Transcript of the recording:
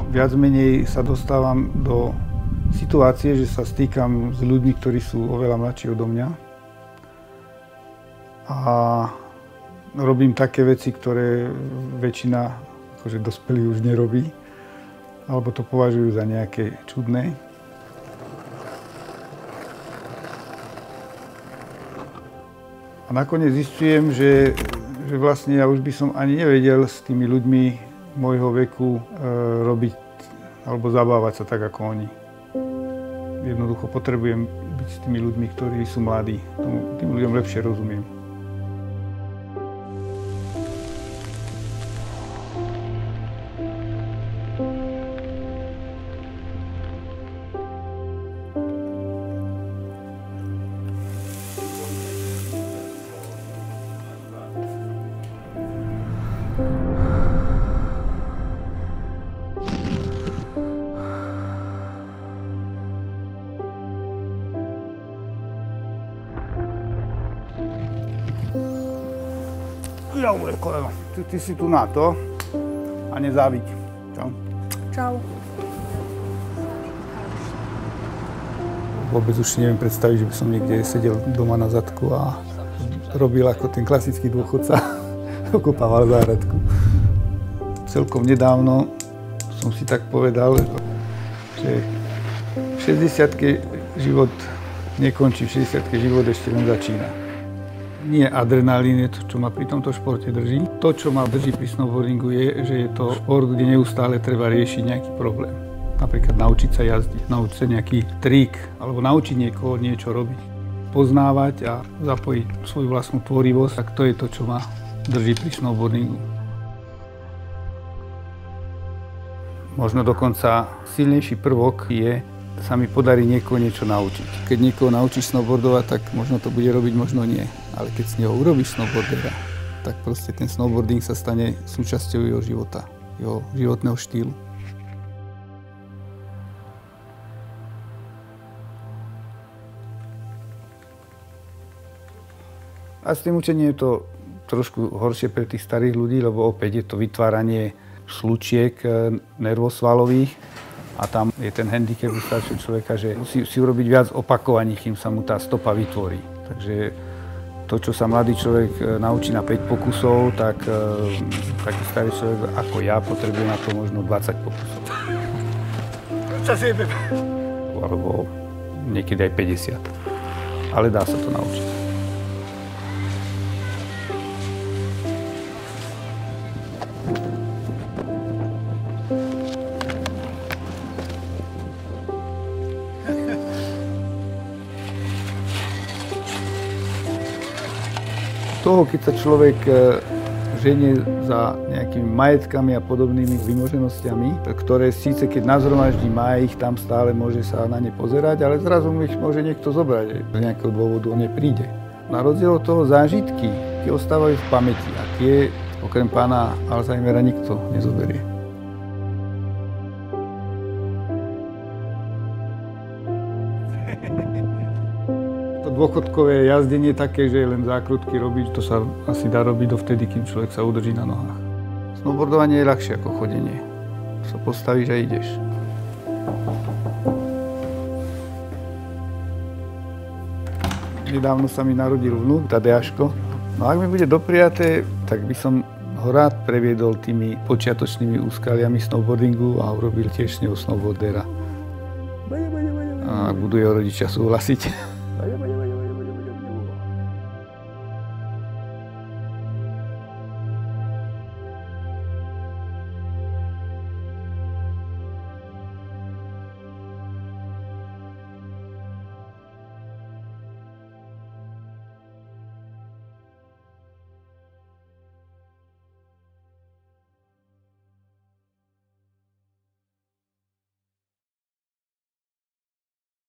viac menej sa dostávam do situácie, že sa stýkam s ľuďmi, ktorí sú oveľa mladší odo mňa. A robím také veci, ktoré väčšina akože dospelých už nerobí, alebo to považujú za nejaké čudné. A nakoniec zistujem, že vlastne ja už by som ani nevedel s tými ľuďmi môjho veku robiť alebo zabávať sa tak ako oni. Jednoducho potrebujem byť s tými ľuďmi, ktorí sú mladí. Tým ľuďom lepšie rozumiem. Ja moje koleno, ty si tu na to a nezáviť. Čau. Čau. Vôbec už si neviem predstaviť, že by som niekde sedel doma na zadku a robil ako ten klasický dôchodca, okopával záhradku. Celkom nedávno som si tak povedal, že v 60-ke život nekončí, v 60-ke život ešte len začína. Nie adrenalín je to, čo ma pri tomto športe drží. To, čo ma drží pri snowboardingu, je, že je to šport, kde neustále treba riešiť nejaký problém. Napríklad naučiť sa jazdiť, naučiť sa nejaký trik, alebo naučiť niekoho niečo robiť. Poznávať a zapojiť svoju vlastnú tvorivosť, tak to je to, čo ma drží pri snowboardingu. Možno dokonca silnejší prvok je, sa mi podarí niekoho niečo naučiť. Keď niekoho naučíš snowboardovať, tak možno to bude robiť, možno nie. Ale keď z neho urobíš snowboardera, tak proste ten snowboarding sa stane súčasťou jeho života, jeho životného štýlu. A s tým učením je to trošku horšie pre tých starých ľudí, lebo opäť je to vytváranie slučiek nervosvalových. A tam je ten handicap u staršieho človeka, že musí si urobiť viac opakovaní, kým sa mu tá stopa vytvorí. Takže to, čo sa mladý človek naučí na 5 pokusov, tak taký starý človek ako ja potrebuje na to možno 20 pokusov. Alebo niekedy aj 50. Ale dá sa to naučiť. Toho, keď sa človek ženie za nejakými majetkami a podobnými vymoženostiami, ktoré síce keď nazhromaždí, má ich tam stále, môže sa na ne pozerať, ale zrazu mu ich môže niekto zobrať, z nejakého dôvodu on nepríde. Na rozdiel od toho zážitky, tie ostávajú v pamäti a tie okrem pána Alzheimera nikto nezoberie. Dôchodkové jazdenie také, že len zákrutky robiť, to sa asi dá robiť dovtedy, kým človek sa udrží na nohách. Snowboardovanie je ľahšie ako chodenie. Sa postavíš a ideš. Nedávno sa mi narodil vnúk, Tadeáško. No ak mi bude dopriaté, tak by som ho rád previedol tými počiatočnými úskaliami snowboardingu a urobil tiež s neho snowboardera. A ak budú jeho rodičia súhlasiť.